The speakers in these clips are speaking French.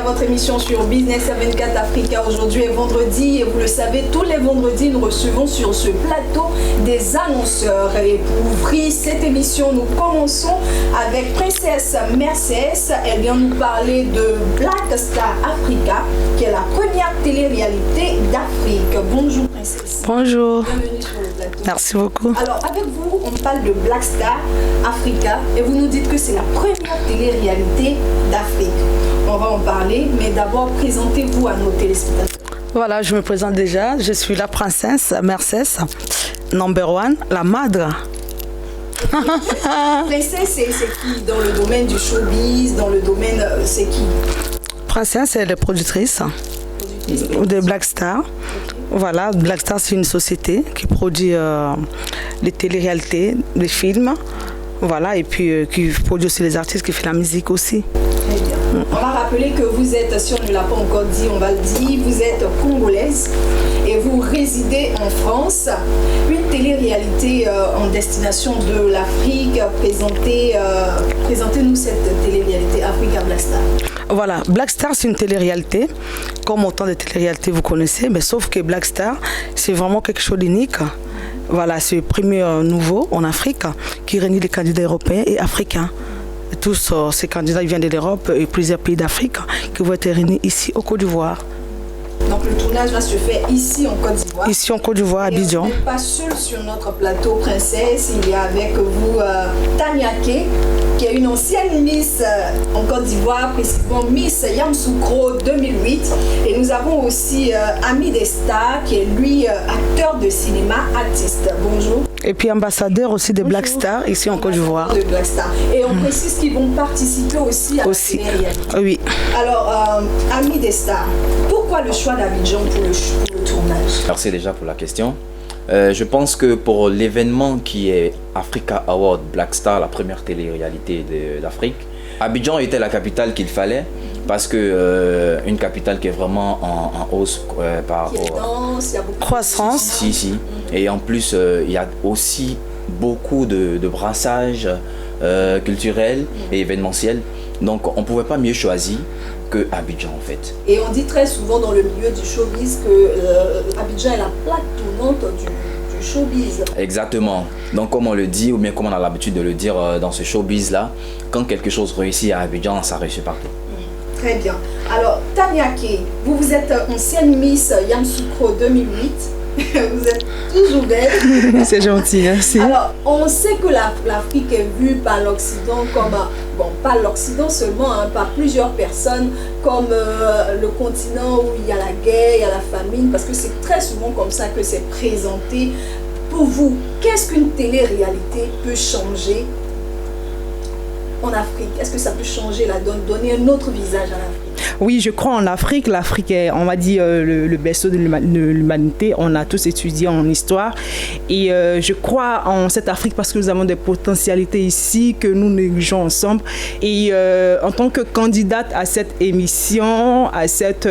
votre émission sur Business 24 Africa. Aujourd'hui est vendredi et vous le savez, tous les vendredis, nous recevons sur ce plateau des annonceurs. Et pour ouvrir cette émission, nous commençons avec Princesse Mercedes. Elle vient nous parler de Black Star Africa, qui est la première télé-réalité d'Afrique. Bonjour Princesse. Bonjour. Bienvenue sur le plateau. Merci beaucoup. Alors avec vous, on parle de Black Star Africa et vous nous dites que c'est la première télé-réalité d'Afrique. On va en parler, mais d'abord présentez-vous à nos téléspectateurs. Voilà, je me présente déjà. Je suis la princesse Mercedes, number one, la madre. Princesse, c'est qui dans le domaine du showbiz, dans le domaine, c'est qui? Princesse, elle est productrice de Black Star. Okay. Voilà, Black Star, c'est une société qui produit les téléréalités, les films. Voilà, et puis qui produit aussi les artistes, qui fait la musique aussi. Très bien. On va rappeler que vous êtes, si on ne l'a pas encore dit, on va le dire, vous êtes congolaise et vous résidez en France. Une télé-réalité en destination de l'Afrique. Présentez-nous cette télé-réalité Africa Black Star. Voilà, Black Star, c'est une télé-réalité, comme autant de télé-réalités vous connaissez, mais sauf que Black Star, c'est vraiment quelque chose d'unique. Voilà, c'est le premier nouveau en Afrique qui réunit les candidats européens et africains. Et tous ces candidats viennent de l'Europe et plusieurs pays d'Afrique qui vont être réunis ici au Côte d'Ivoire. Donc le tournage va se faire ici en Côte d'Ivoire. Ici en Côte d'Ivoire, à Abidjan. Vous n'êtes pas seul sur notre plateau, Princesse. Il y a avec vous Tania Kay, qui est une ancienne Miss en Côte d'Ivoire, précisément Miss Yamoussoukro 2008. Et nous avons aussi Ami Desta, qui est lui acteur de cinéma, artiste. Bonjour. Et puis ambassadeur aussi de Black Star ici en Côte d'Ivoire. De Black Star. Et on précise qu'ils vont participer aussi à la télé-réalité. Oui. Alors, Ami Desta, pourquoi le choix d'Abidjan pour le tournage? Merci déjà pour la question. Je pense que pour l'événement qui est Africa Award Black Star, la première télé-réalité d'Afrique, Abidjan était la capitale qu'il fallait parce que une capitale qui est vraiment en hausse par rapport à croissance. Si. Et en plus, il y a aussi beaucoup de brassages culturels et événementiels. Donc on ne pouvait pas mieux choisir que Abidjan en fait. Et on dit très souvent dans le milieu du showbiz que Abidjan est la plaque tournante du showbiz. Exactement. Donc comme on le dit, ou bien comme on a l'habitude de le dire dans ce showbiz là, quand quelque chose réussit à Abidjan, ça réussit partout. Très bien. Alors Tania Kay, vous êtes ancienne Miss Yamoussoukro 2008. Vous êtes toujours belle. C'est gentil, merci. Alors, on sait que l'Afrique est vue par l'Occident comme, bon, pas l'Occident seulement, hein, par plusieurs personnes, comme le continent où il y a la guerre, il y a la famine, parce que c'est très souvent comme ça que c'est présenté. Pour vous, qu'est-ce qu'une télé-réalité peut changer en Afrique? Est-ce que ça peut changer la donne, donner un autre visage à l'Afrique? Oui, je crois en Afrique. L'Afrique est, on va dire, le berceau de l'humanité. On a tous étudié en histoire. Et je crois en cette Afrique parce que nous avons des potentialités ici que nous négligeons ensemble. Et en tant que candidate à cette émission, à cette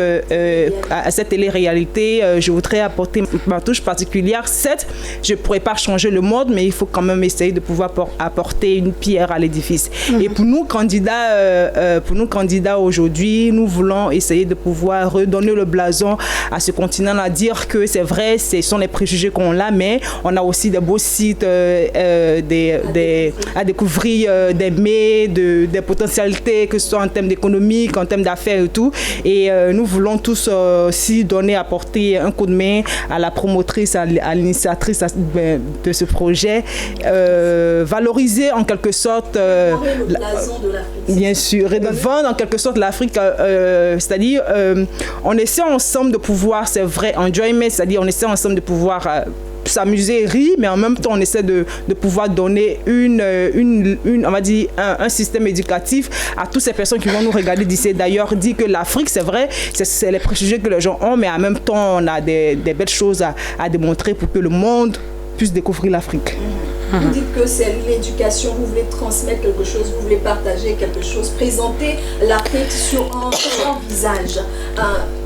télé-réalité, je voudrais apporter ma touche particulière. Certes, je ne pourrais pas changer le monde, mais il faut quand même essayer de pouvoir apporter une pierre à l'édifice. Et pour nous, candidats aujourd'hui, nous voulons essayer de pouvoir redonner le blason à ce continent-là, dire que c'est vrai, ce sont les préjugés qu'on a, mais on a aussi des beaux sites à découvrir, des potentialités, que ce soit en termes d'économique, en termes d'affaires et tout. Et nous voulons tous aussi apporter un coup de main à la promotrice, à l'initiatrice de ce projet, valoriser en quelque sorte le blason de l'Afrique. Bien sûr, et de vendre en quelque sorte l'Afrique, c'est-à-dire on essaie ensemble de pouvoir, c'est vrai, enjoyment, c'est-à-dire on essaie ensemble de pouvoir s'amuser, rire, mais en même temps on essaie de pouvoir donner on va dire un système éducatif à toutes ces personnes qui vont nous regarder d'ici. D'ailleurs, dit que l'Afrique, c'est vrai, c'est les préjugés que les gens ont, mais en même temps on a des belles choses à démontrer pour que le monde puisse découvrir l'Afrique. Vous dites que c'est l'éducation, vous voulez transmettre quelque chose, vous voulez partager quelque chose, présenter l'Afrique sur un visage.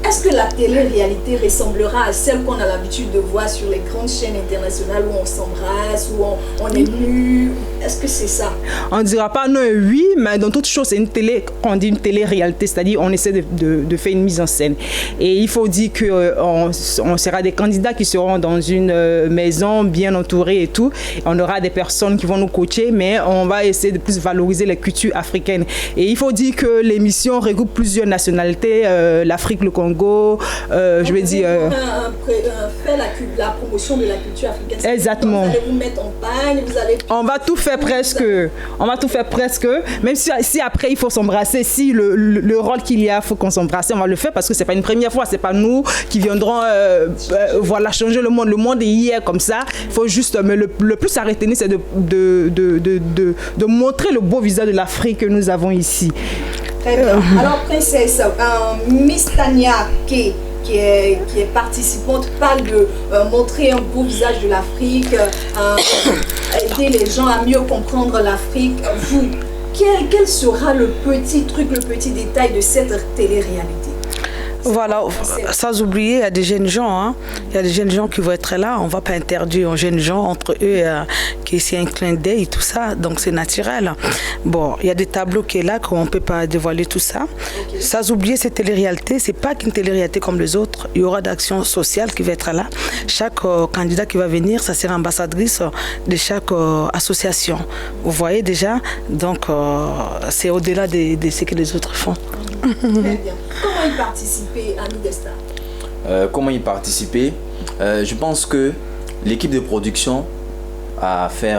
est-ce que la télé-réalité ressemblera à celle qu'on a l'habitude de voir sur les grandes chaînes internationales où on s'embrasse, où on est nu? Est-ce que c'est ça? On ne dira pas non et oui, mais dans toute chose, c'est une télé, on dit une télé-réalité, c'est-à-dire on essaie de faire une mise en scène. Et il faut dire qu'on sera des candidats qui seront dans une maison bien entourée et tout. On aura des personnes qui vont nous coacher, mais on va essayer de plus valoriser les cultures africaines. Et il faut dire que l'émission regroupe plusieurs nationalités, l'Afrique, le Congo, je vais dire... faire la promotion de la culture africaine. Exactement. Vous allez vous mettre en panne, vous allez... On va tout faire presque. On va tout faire presque. Même si après il faut s'embrasser, si le rôle qu'il y a, il faut qu'on s'embrasse, on va le faire parce que c'est pas une première fois, c'est pas nous qui viendrons voilà, changer le monde. Le monde est hier comme ça. Il faut juste, mais le plus à retenir, c'est de montrer le beau visage de l'Afrique que nous avons ici. Très bien. Alors, princesse, Miss Tania qui est participante, parle de montrer un beau visage de l'Afrique, aider les gens à mieux comprendre l'Afrique. Vous, quel sera le petit truc, le petit détail de cette télé-réalité? Voilà, sans oublier, il y a des jeunes gens, hein. Il y a des jeunes gens qui vont être là. On ne va pas interdire aux jeunes gens, entre eux, qui c'est un clin d'œil et tout ça, donc c'est naturel. Bon, il y a des tableaux qui sont là, qu'on ne peut pas dévoiler tout ça. Okay. Sans oublier, cette télé-réalité, ce n'est pas qu'une télé-réalité comme les autres. Il y aura d'action sociale qui va être là. Chaque candidat qui va venir, ça sera ambassadrice de chaque association. Vous voyez déjà, donc c'est au-delà de ce que les autres font. Très bien. Comment y participer, Ami Destar? Comment y participer? Je pense que l'équipe de production a fait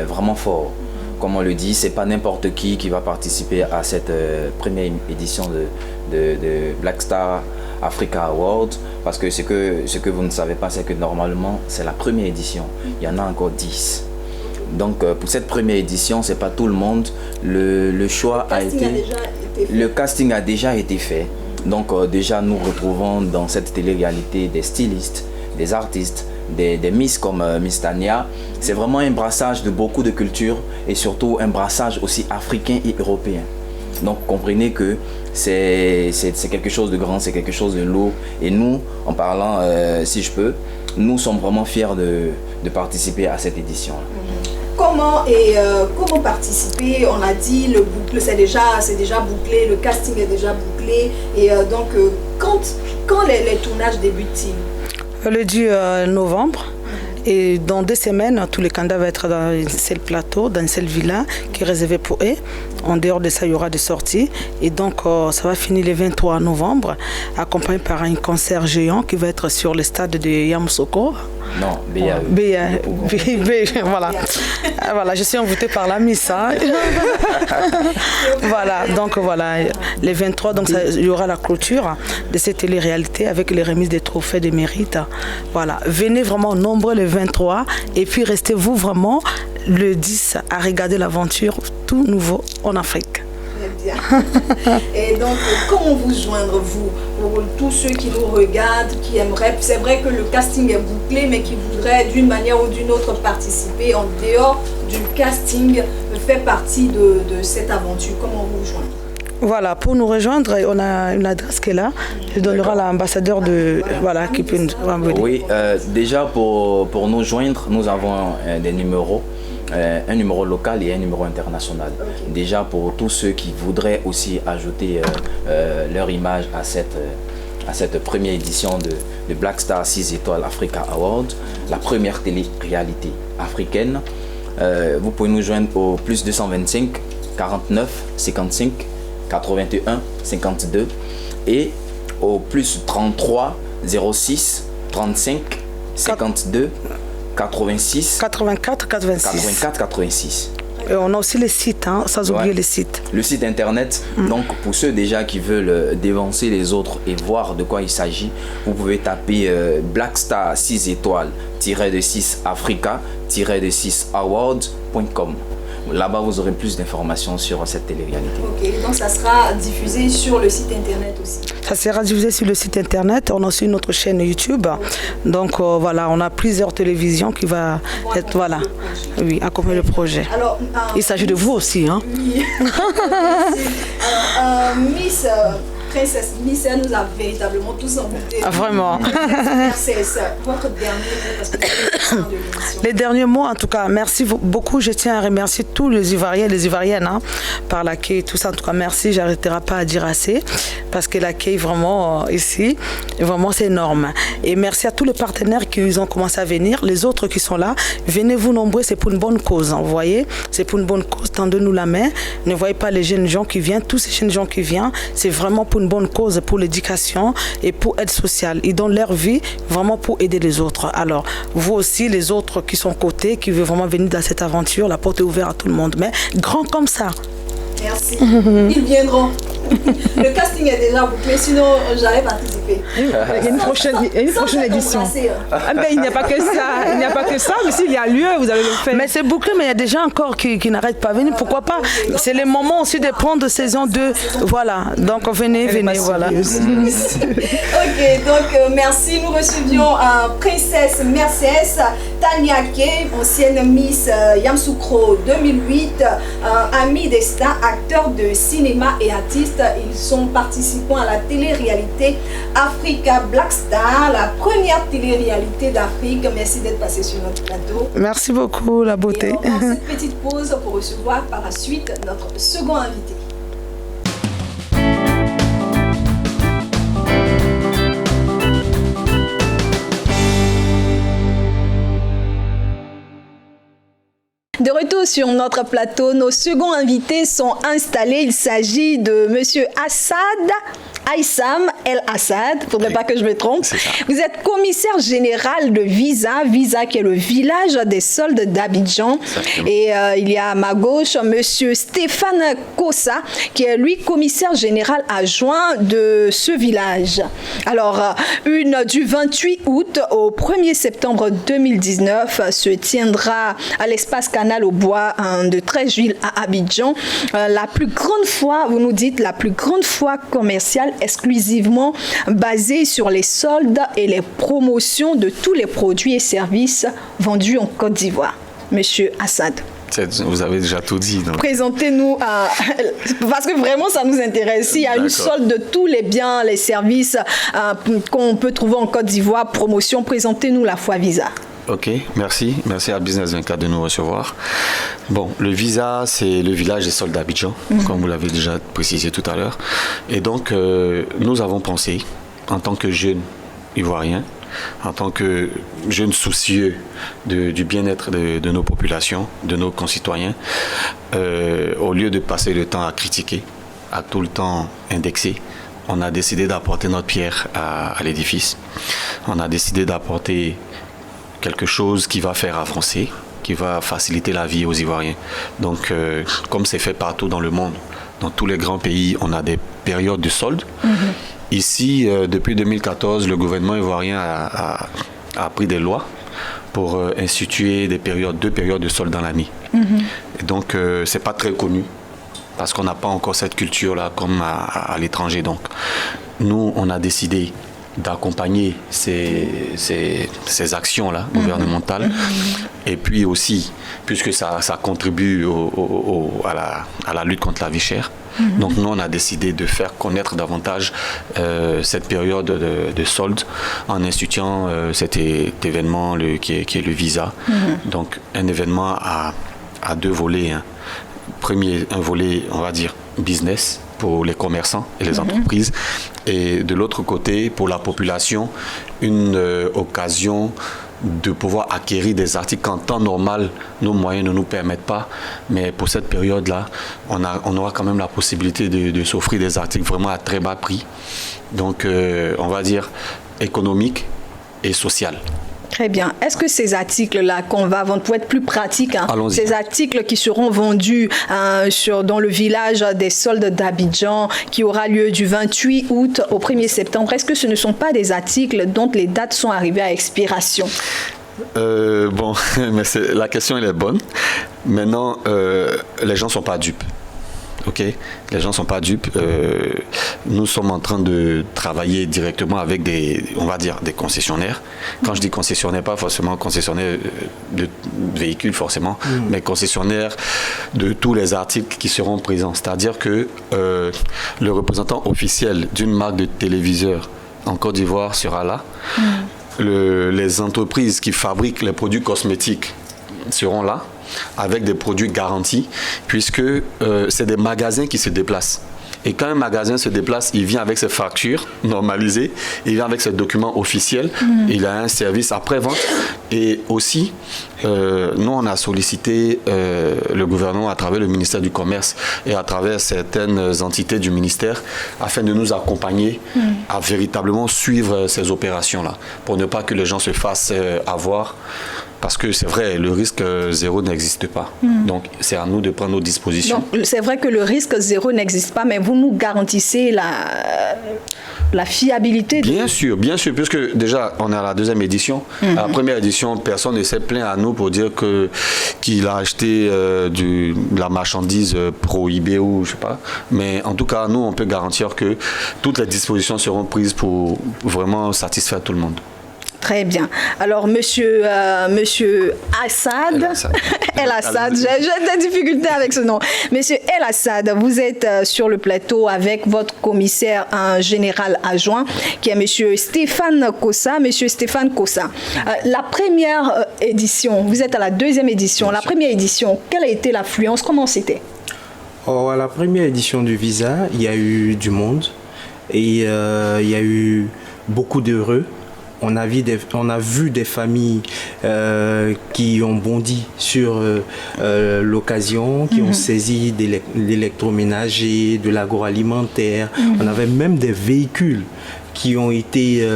vraiment fort. Comme on le dit, c'est pas n'importe qui va participer à cette première édition de Black Star Africa Award, parce que ce que vous ne savez pas, c'est que normalement c'est la première édition. Il y en a encore 10. Donc pour cette première édition, c'est pas tout le monde. Le choix a été... Le casting a déjà été fait. Donc déjà nous retrouvons dans cette télé-réalité des stylistes, des artistes, des Miss comme Miss Tania. C'est vraiment un brassage de beaucoup de cultures et surtout un brassage aussi africain et européen. Donc comprenez que c'est quelque chose de grand, c'est quelque chose de lourd. Et nous, en parlant, si je peux, nous sommes vraiment fiers de participer à cette édition. Comment participer? On l'a dit, le boucle c'est déjà bouclé, le casting est déjà bouclé. Et donc, quand les tournages débutent-ils? Le 10 novembre. Et dans 2 semaines, tous les candidats vont être dans un seul plateau, dans une seule villa qui est réservée pour eux. En dehors de ça, il y aura des sorties. Et donc, ça va finir le 23 novembre, accompagné par un concert géant qui va être sur le stade de Yamoussoukro. Non, voilà. Voilà, je suis envoûtée par la Miss. Hein. Voilà, donc voilà, les 23, donc il y aura la clôture de cette télé-réalité avec les remises des trophées de mérite. Voilà, venez vraiment nombreux le 23 et puis restez-vous vraiment le 10 à regarder l'aventure tout nouveau en Afrique. Très bien. Et donc, comment vous joindre, vous, pour tous ceux qui nous regardent, qui aimeraient, c'est vrai que le casting est bouclé, mais qui voudraient d'une manière ou d'une autre participer en dehors du casting, faire partie de cette aventure, comment vous joindre? Voilà, pour nous rejoindre, on a une adresse qui est là. Je donnerai à l'ambassadeur de... Voilà, qui peut nous envoyer. Oui, déjà pour nous joindre, nous avons des numéros. Un numéro local et un numéro international. Okay. Déjà pour tous ceux qui voudraient aussi ajouter leur image à cette première édition de Black Star 6 étoiles Africa Award, la première télé-réalité africaine. Vous pouvez nous joindre au plus 225 49 55 81 52 et au plus 33 06 35 52 86 84 86. Et on a aussi les sites, hein, sans oublier les sites. Le site internet, donc pour ceux déjà qui veulent dévancer les autres et voir de quoi il s'agit, vous pouvez taper Black Star 6 étoiles de 6 Africa-6 awards.com. Là-bas, vous aurez plus d'informations sur cette télé-réalité. Ok, donc ça sera diffusé sur le site internet aussi? Ça sera diffusé sur le site internet. On a aussi notre chaîne YouTube. Donc voilà, on a plusieurs télévisions qui va être, voilà, oui, accompagner le projet. Alors, il s'agit de vous aussi, hein? Oui. Miss, Princesse Miss, elle nous a véritablement tous embêtés. Ah, vraiment. C'est votre dernier mot parce que c'est le temps de l'émission. Les derniers mots, en tout cas, merci beaucoup. Je tiens à remercier tous les Ivoiriens et les Ivoiriennes par l'accueil, tout ça. En tout cas, merci. J'arrêterai pas à dire assez parce que l'accueil vraiment ici, vraiment c'est énorme. Et merci à tous les partenaires qui ont commencé à venir, les autres qui sont là. Venez-vous nombreux, c'est pour une bonne cause. Vous voyez, c'est pour une bonne cause. Tendez-nous la main. Ne voyez pas les jeunes gens qui viennent, tous ces jeunes gens qui viennent, c'est vraiment pour une bonne cause, pour l'éducation et pour aide sociale. Ils donnent leur vie vraiment pour aider les autres. Alors, vous aussi, les autres qui sont côtés, qui veulent vraiment venir dans cette aventure, la porte est ouverte à tout le monde. Mais grand comme ça. Merci. Ils viendront. Le casting est déjà bouclé, sinon j'allais participer. Il y a une prochaine édition. Ah, mais il n'y a pas que ça, mais s'il y a lieu, vous allez le faire. Mais c'est bouclé, mais il y a des gens encore qui n'arrêtent pas de venir. Pourquoi pas? C'est le moment aussi de prendre saison 2. Voilà, donc venez, voilà. Ok, donc merci. Nous recevions Princesse Mercedes Taniake, ancienne Miss Yamoussoukro 2008, Ami Destin, acteur de cinéma et artiste. Ils sont participants à la télé-réalité Africa Black Star, la première télé-réalité d'Afrique. Merci d'être passé sur notre plateau. Merci beaucoup, la beauté. Et on prend cette petite pause pour recevoir par la suite notre second invité. De retour sur notre plateau, nos seconds invités sont installés. Il s'agit de Monsieur Assad Aïssam El Assad, il ne faudrait pas que je me trompe. Vous êtes commissaire général de Visa qui est le village des soldes d'Abidjan. Et il y a à ma gauche Monsieur Stéphane Kossa, qui est lui commissaire général adjoint de ce village. Alors, une du 28 août au 1er septembre 2019 se tiendra à l'espace Canal au Bois de Treichville à Abidjan. La plus grande foire, vous nous dites, la plus grande foire commerciale exclusivement basée sur les soldes et les promotions de tous les produits et services vendus en Côte d'Ivoire. Monsieur Assad. Vous avez déjà tout dit. Donc. Présentez-nous, parce que vraiment ça nous intéresse. Il y a une solde de tous les biens, les services qu'on peut trouver en Côte d'Ivoire. Promotion, présentez-nous la foire Visa. Ok, merci. Merci à Business 24 de nous recevoir. Bon, le Visa, c'est le village des soldes d'Abidjan, comme vous l'avez déjà précisé tout à l'heure. Et donc, nous avons pensé, en tant que jeunes Ivoiriens, en tant que jeunes soucieux du bien-être de nos populations, de nos concitoyens, au lieu de passer le temps à critiquer, à tout le temps indexer, on a décidé d'apporter notre pierre à l'édifice. On a décidé d'apporter quelque chose qui va faire avancer, qui va faciliter la vie aux Ivoiriens. Donc, comme c'est fait partout dans le monde, dans tous les grands pays, on a des périodes de soldes. Ici, depuis 2014, le gouvernement ivoirien a pris des lois pour instituer deux périodes de soldes dans l'année. Et donc, c'est pas très connu parce qu'on n'a pas encore cette culture-là comme à l'étranger. Donc, nous, on a décidé d'accompagner ces actions-là gouvernementales et puis aussi, puisque ça contribue à la lutte contre la vie chère, donc nous on a décidé de faire connaître davantage cette période de solde en instituant cet événement qui est le Visa. Donc un événement à deux volets. Premier, un volet, on va dire, business pour les commerçants et les entreprises. Et de l'autre côté, pour la population, une occasion de pouvoir acquérir des articles qu'en temps normal, nos moyens ne nous permettent pas. Mais pour cette période-là, on aura quand même la possibilité de s'offrir des articles vraiment à très bas prix. Donc, on va dire économique et social. Très bien. Est-ce que ces articles-là qu'on va vendre, pour être plus pratique, ces articles qui seront vendus dans le village des soldes d'Abidjan, qui aura lieu du 28 août au 1er septembre, est-ce que ce ne sont pas des articles dont les dates sont arrivées à expiration? Bon, mais la question elle est bonne. Maintenant, les gens ne sont pas dupes. Ok, les gens ne sont pas dupes. Nous sommes en train de travailler directement avec des concessionnaires. Quand je dis concessionnaire, pas forcément concessionnaire de véhicules forcément, mais concessionnaire de tous les articles qui seront présents. C'est-à-dire que le représentant officiel d'une marque de téléviseur en Côte d'Ivoire sera là. Les entreprises qui fabriquent les produits cosmétiques seront là, avec des produits garantis, puisque c'est des magasins qui se déplacent. Et quand un magasin se déplace, il vient avec ses factures normalisées, il vient avec ses documents officiels, il a un service après-vente. Et aussi, nous, on a sollicité le gouvernement à travers le ministère du Commerce et à travers certaines entités du ministère afin de nous accompagner à véritablement suivre ces opérations-là, pour ne pas que les gens se fassent avoir. Parce que c'est vrai, le risque zéro n'existe pas. Donc, c'est à nous de prendre nos dispositions. Donc, c'est vrai que le risque zéro n'existe pas, mais vous nous garantissez la fiabilité. Bien sûr, puisque déjà, on est à la deuxième édition. À la première édition, personne ne s'est plaint à nous pour dire qu'il a acheté de la marchandise prohibée ou je sais pas. Mais en tout cas, nous, on peut garantir que toutes les dispositions seront prises pour vraiment satisfaire tout le monde. Très bien. Alors, monsieur Assad, El Assad, j'ai des difficultés avec ce nom. Monsieur El Assad, vous êtes sur le plateau avec votre commissaire général adjoint, qui est monsieur Stéphane Kossa. Monsieur Stéphane Kossa, la première édition, vous êtes à la deuxième édition. La première édition, quelle a été l'affluence? Comment c'était? À la première édition du Visa, il y a eu du monde et il y a eu beaucoup d'heureux. On a vu des familles qui ont bondi sur l'occasion, qui ont saisi de l'électroménager, de l'agroalimentaire. On avait même des véhicules qui ont été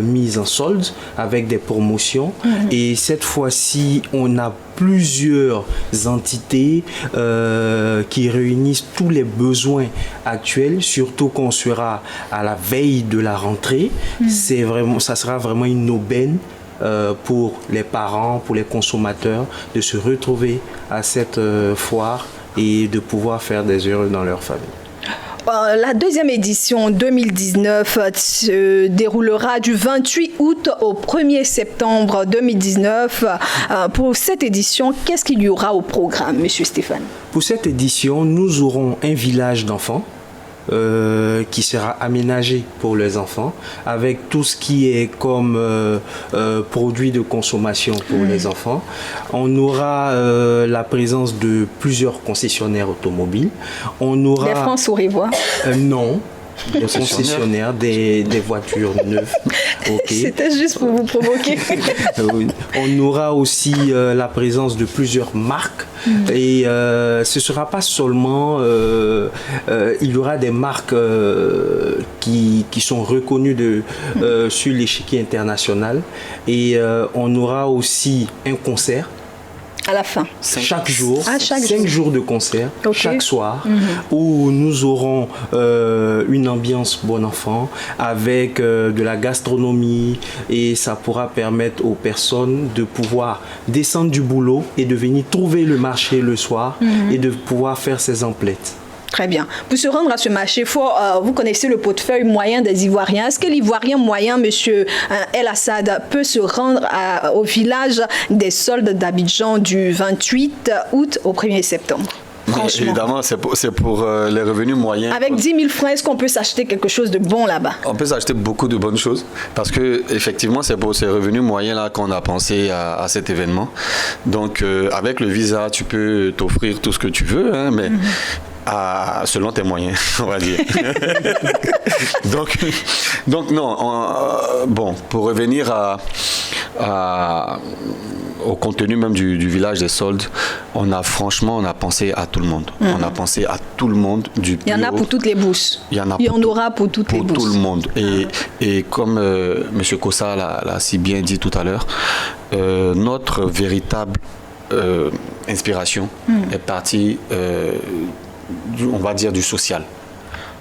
mis en solde avec des promotions. Et cette fois-ci, on a plusieurs entités qui réunissent tous les besoins actuels, surtout qu'on sera à la veille de la rentrée. Ça sera vraiment une aubaine pour les parents, pour les consommateurs, de se retrouver à cette foire et de pouvoir faire des heureux dans leur famille. La deuxième édition 2019 se déroulera du 28 août au 1er septembre 2019. Pour cette édition, qu'est-ce qu'il y aura au programme, monsieur Stéphane? Pour cette édition, nous aurons un village d'enfants qui sera aménagé pour les enfants, avec tout ce qui est comme produits de consommation pour les enfants. On aura la présence de plusieurs concessionnaires automobiles. On aura... Des France-Aurivois Non. Des concessionnaires, des voitures neuves. Okay. C'était juste pour vous provoquer. On aura aussi la présence de plusieurs marques. Et ce ne sera pas seulement... il y aura des marques qui sont reconnues sur l'échiquier international. Et on aura aussi un concert. À la fin. Chaque jour, 5 jours de concert, chaque soir, où nous aurons une ambiance bon enfant avec de la gastronomie, et ça pourra permettre aux personnes de pouvoir descendre du boulot et de venir trouver le marché le soir et de pouvoir faire ses emplettes. Très bien. Pour se rendre à ce marché, vous connaissez le portefeuille moyen des Ivoiriens. Est-ce que l'Ivoirien moyen, monsieur El Assad, peut se rendre au village des soldes d'Abidjan du 28 août au 1er septembre? Évidemment, c'est pour les revenus moyens. Avec 10 000 francs, est-ce qu'on peut s'acheter quelque chose de bon là-bas? On peut s'acheter beaucoup de bonnes choses, parce que effectivement, c'est pour ces revenus moyens-là qu'on a pensé à cet événement. Donc, avec le Visa, tu peux t'offrir tout ce que tu veux, hein, mais... selon tes moyens, on va dire. donc non, bon, pour revenir au contenu même du village des soldes, on a pensé à tout le monde. On a pensé à tout le monde. Il y en a pour toutes les bourses. Il y en aura pour toutes les bourses. Pour tout le monde. Et comme M. Kossa l'a si bien dit tout à l'heure, notre véritable inspiration est partie... on va dire du social.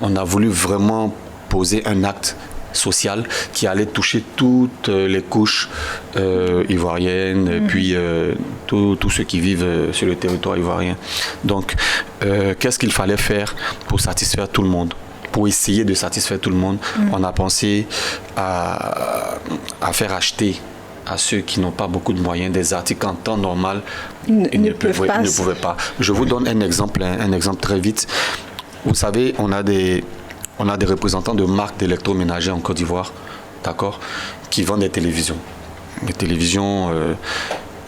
On a voulu vraiment poser un acte social qui allait toucher toutes les couches ivoiriennes, et puis tous ceux qui vivent sur le territoire ivoirien. Donc, qu'est-ce qu'il fallait faire pour satisfaire tout le monde? Pour essayer de satisfaire tout le monde, on a pensé à faire acheter à ceux qui n'ont pas beaucoup de moyens des articles en temps normal, ils ne pouvaient pas. Je vous donne un exemple très vite. Vous savez, on a des représentants de marques d'électroménager en Côte d'Ivoire, d'accord, qui vendent des télévisions. Les télévisions,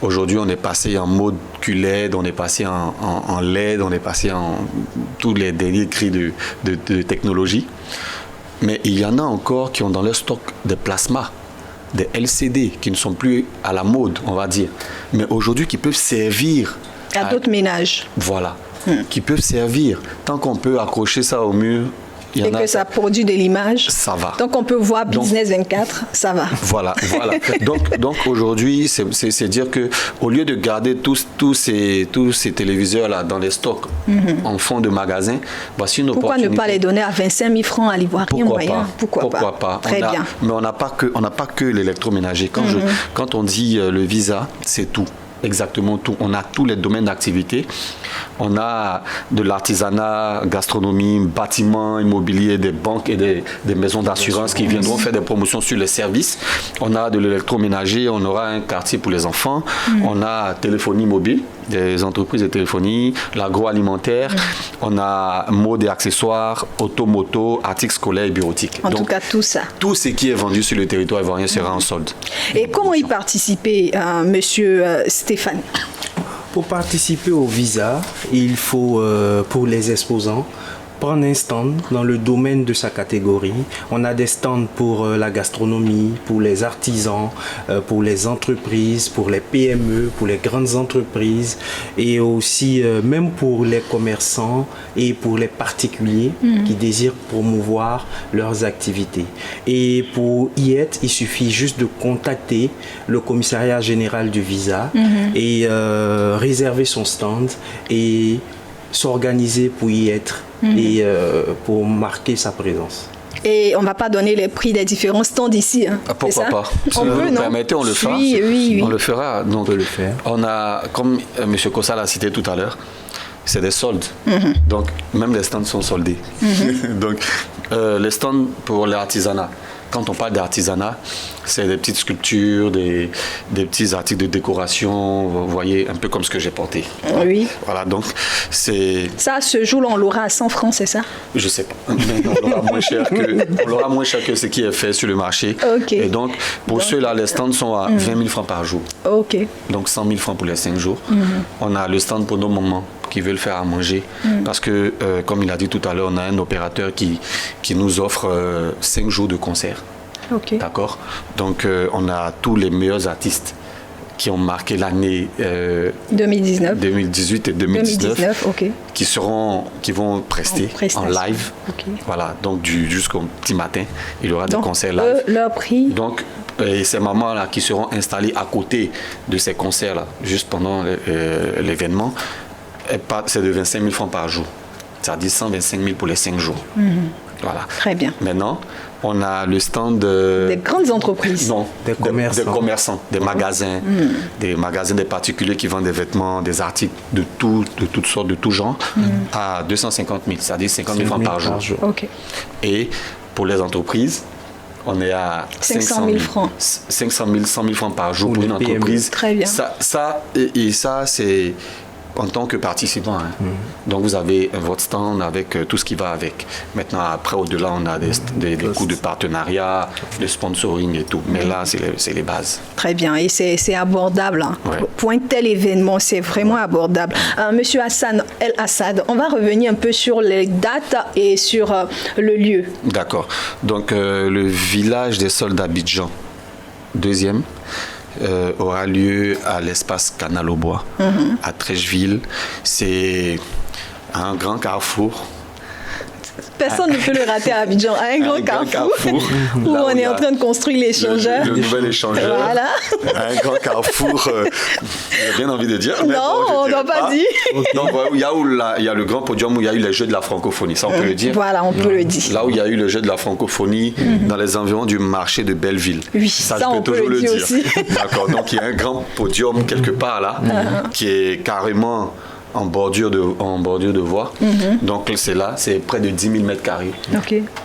aujourd'hui, on est passé en mode QLED, on est passé en LED, on est passé en tous les derniers cris de technologie. Mais il y en a encore qui ont dans leur stock des plasmas, des LCD qui ne sont plus à la mode, on va dire, mais aujourd'hui qui peuvent servir à d'autres ménages. Voilà, qui peuvent servir. Tant qu'on peut accrocher ça au mur, et que ça produit de l'image, ça va. Donc on peut voir Business 24, ça va. Voilà. donc aujourd'hui, c'est dire que au lieu de garder tous ces téléviseurs là dans les stocks en fond de magasin, voici une opportunité. Pourquoi ne pas les donner à 25 000 francs à l'Ivoirien moyen? Pourquoi pas? Très bien. Mais on n'a pas que l'électroménager. Quand on dit le visa, c'est tout. Exactement tout. On a tous les domaines d'activité. On a de l'artisanat, gastronomie, bâtiments, immobilier, des banques et des maisons d'assurance qui viendront faire des promotions sur les services. On a de l'électroménager, on aura un quartier pour les enfants. On a téléphonie mobile, des entreprises de téléphonie, l'agroalimentaire. On a mode et accessoires, automoto, articles scolaires et bureautiques. En tout cas, tout ça. Tout ce qui est vendu sur le territoire ivoirien sera en solde. Et comment y participer, monsieur Stéphane? Pour participer au visa, il faut, pour les exposants, prendre un stand dans le domaine de sa catégorie. On a des stands pour la gastronomie, pour les artisans, pour les entreprises, pour les PME, pour les grandes entreprises et aussi même pour les commerçants et pour les particuliers qui désirent promouvoir leurs activités. Et pour y être, il suffit juste de contacter le commissariat général du visa et réserver son stand et s'organiser pour y être et pour marquer sa présence. Et on ne va pas donner les prix des différents stands ici. Hein. Pourquoi pas? Si vous nous permettez, on le fera. Oui. On le fera. Donc, on peut le faire. On a, comme M. Kossa l'a cité tout à l'heure, c'est des soldes. Donc, même les stands sont soldés. Donc, les stands pour l'artisanat. Quand on parle d'artisanat, c'est des petites sculptures, des petits articles de décoration, vous voyez, un peu comme ce que j'ai porté. Oui. Voilà, donc c'est... Ça, ce jour-là, on l'aura à 100 francs, c'est ça? Je sais pas. Mais on l'aura moins cher que ce qui est fait sur le marché. Okay. Et donc, pour ceux-là, les stands sont à 20 000 francs par jour. Ok. Donc, 100 000 francs pour les 5 jours. On a le stand pour nos mamans qui veulent faire à manger. Parce que, comme il a dit tout à l'heure, on a un opérateur qui nous offre 5 jours de concert. Okay. D'accord. Donc, on a tous les meilleurs artistes qui ont marqué l'année 2018 et 2019 okay. qui vont prester en live. Okay. Voilà, donc jusqu'au petit matin, il y aura des concerts live. Leur prix. Donc, et ces mamans-là qui seront installées à côté de ces concerts-là, juste pendant l'événement, c'est de 25 000 francs par jour. C'est-à-dire 125 000 pour les 5 jours. Voilà. Très bien. Maintenant, on a le stand des grandes entreprises. Non, des commerçants, des magasins, des particuliers qui vendent des vêtements, des articles de toutes sortes, de tout genre, à 250 000, c'est-à-dire 50 000 francs par jour. Okay. Et pour les entreprises, on est à 500 000 francs. 500 000, 100 000 francs par jour pour une entreprise. Très bien. Ça, c'est en tant que participant. Donc vous avez votre stand avec tout ce qui va avec. Maintenant, après, au-delà, on a des coûts de partenariat, de sponsoring et tout. Mais là, c'est les bases. Très bien. Et c'est abordable. Hein. Ouais. Pour un tel événement, c'est vraiment abordable. Monsieur Hassan El Assad, on va revenir un peu sur les dates et sur le lieu. D'accord. Donc, le village des soldes d'Abidjan, 2e, aura lieu à l'espace Canal au Bois, à Trècheville. C'est un grand carrefour. Personne ne peut le rater à Abidjan. Un grand carrefour où on est en train de construire l'échangeur. Le nouvel échangeur. Voilà. Un grand carrefour, j'ai bien envie de dire. Mais non, bon, on ne doit pas dire. Donc, il y a le grand podium où il y a eu les Jeux de la francophonie, ça on peut le dire. Voilà, on peut le dire. Là où il y a eu le Jeu de la francophonie, dans les environs du marché de Belleville. Oui, ça je peux toujours le dire. Aussi. D'accord, donc il y a un grand podium quelque part là, qui est carrément en bordure de voie. Donc c'est là, c'est près de 10 000 mètres carrés.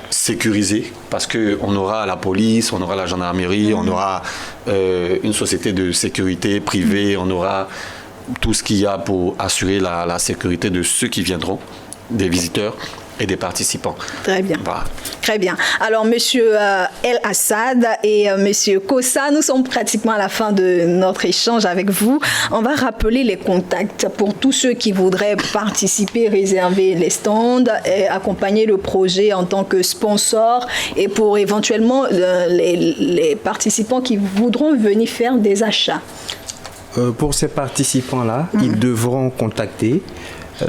Sécurisé, parce qu'on aura la police, on aura la gendarmerie, on aura une société de sécurité privée, on aura tout ce qu'il y a pour assurer la sécurité de ceux qui viendront, des visiteurs et des participants. Très bien. Voilà. Très bien. Alors, Monsieur El Assad et Monsieur Kossa, nous sommes pratiquement à la fin de notre échange avec vous. On va rappeler les contacts pour tous ceux qui voudraient participer, réserver les stands, et accompagner le projet en tant que sponsor et pour éventuellement les participants qui voudront venir faire des achats. Pour ces participants-là, ils devront contacter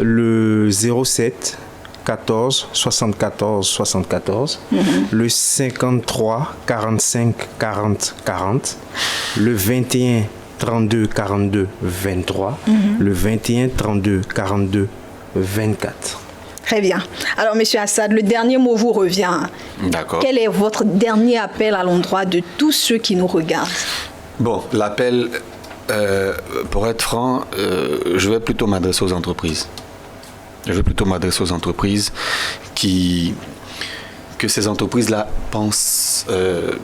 le 07 14 74 74, le 53 45 40 40, le 21 32 42 23, le 21 32 42 24. Très bien. Alors, Monsieur Assad, le dernier mot vous revient. D'accord. Quel est votre dernier appel à l'endroit de tous ceux qui nous regardent? Bon, l'appel, pour être franc, je vais plutôt m'adresser aux entreprises. Je vais plutôt m'adresser aux entreprises que ces entreprises-là pensent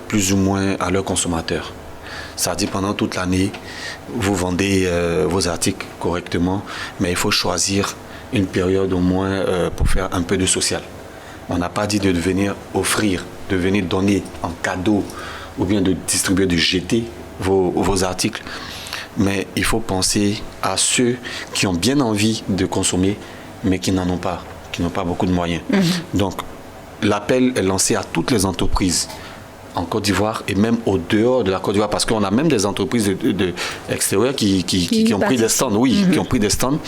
plus ou moins à leurs consommateurs. Ça dit pendant toute l'année, vous vendez vos articles correctement, mais il faut choisir une période au moins pour faire un peu de social. On n'a pas dit de venir offrir, de venir donner en cadeau ou bien de distribuer, de jeter vos articles. Mais il faut penser à ceux qui ont bien envie de consommer, mais qui n'en ont pas, qui n'ont pas beaucoup de moyens. Donc, l'appel est lancé à toutes les entreprises en Côte d'Ivoire et même au dehors de la Côte d'Ivoire, parce qu'on a même des entreprises extérieures qui ont pris des stands, qui ont pris des stands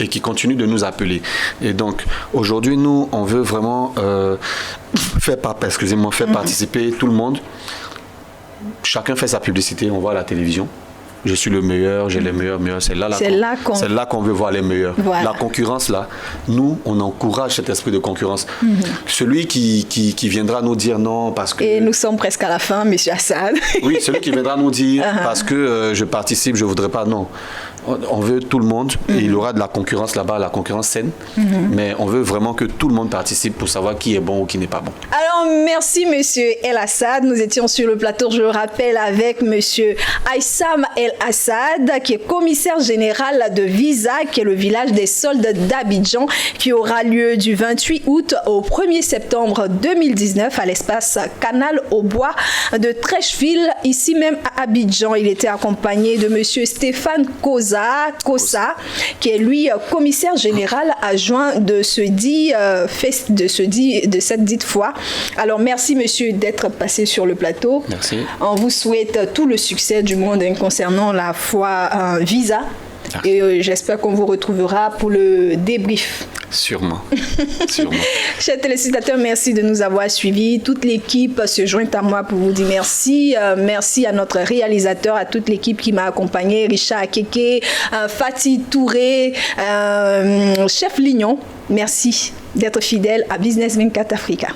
et qui continuent de nous appeler. Et donc, aujourd'hui, nous, on veut vraiment faire participer tout le monde. Chacun fait sa publicité, on voit à la télévision. Je suis le meilleur, j'ai les meilleurs. C'est là qu'on veut voir les meilleurs. Voilà. La concurrence, là, nous, on encourage cet esprit de concurrence. Celui qui viendra nous dire non parce que... Et nous sommes presque à la fin, Monsieur Assad. Oui, celui qui viendra nous dire parce que je participe, je ne voudrais pas, non. On veut tout le monde, et il y aura de la concurrence là-bas, la concurrence saine, mais on veut vraiment que tout le monde participe pour savoir qui est bon ou qui n'est pas bon. Alors, merci Monsieur El Assad. Nous étions sur le plateau, je le rappelle, avec Monsieur Aïssam El Assad, qui est commissaire général de Visa, qui est le village des soldes d'Abidjan, qui aura lieu du 28 août au 1er septembre 2019 à l'espace Canal au Bois de Trècheville, ici même à Abidjan. Il était accompagné de Monsieur Stéphane Kossa, qui est lui commissaire général adjoint de cette dite fois. Alors merci monsieur d'être passé sur le plateau. Merci. On vous souhaite tout le succès du monde concernant la foi Visa. Et j'espère qu'on vous retrouvera pour le débrief. Sûrement. Chers téléspectateurs, merci de nous avoir suivis. Toute l'équipe se joint à moi pour vous dire merci. Merci à notre réalisateur, à toute l'équipe qui m'a accompagné, Richard Akeke, Fatih Touré, Chef Lignon. Merci d'être fidèle à Business 24 Africa.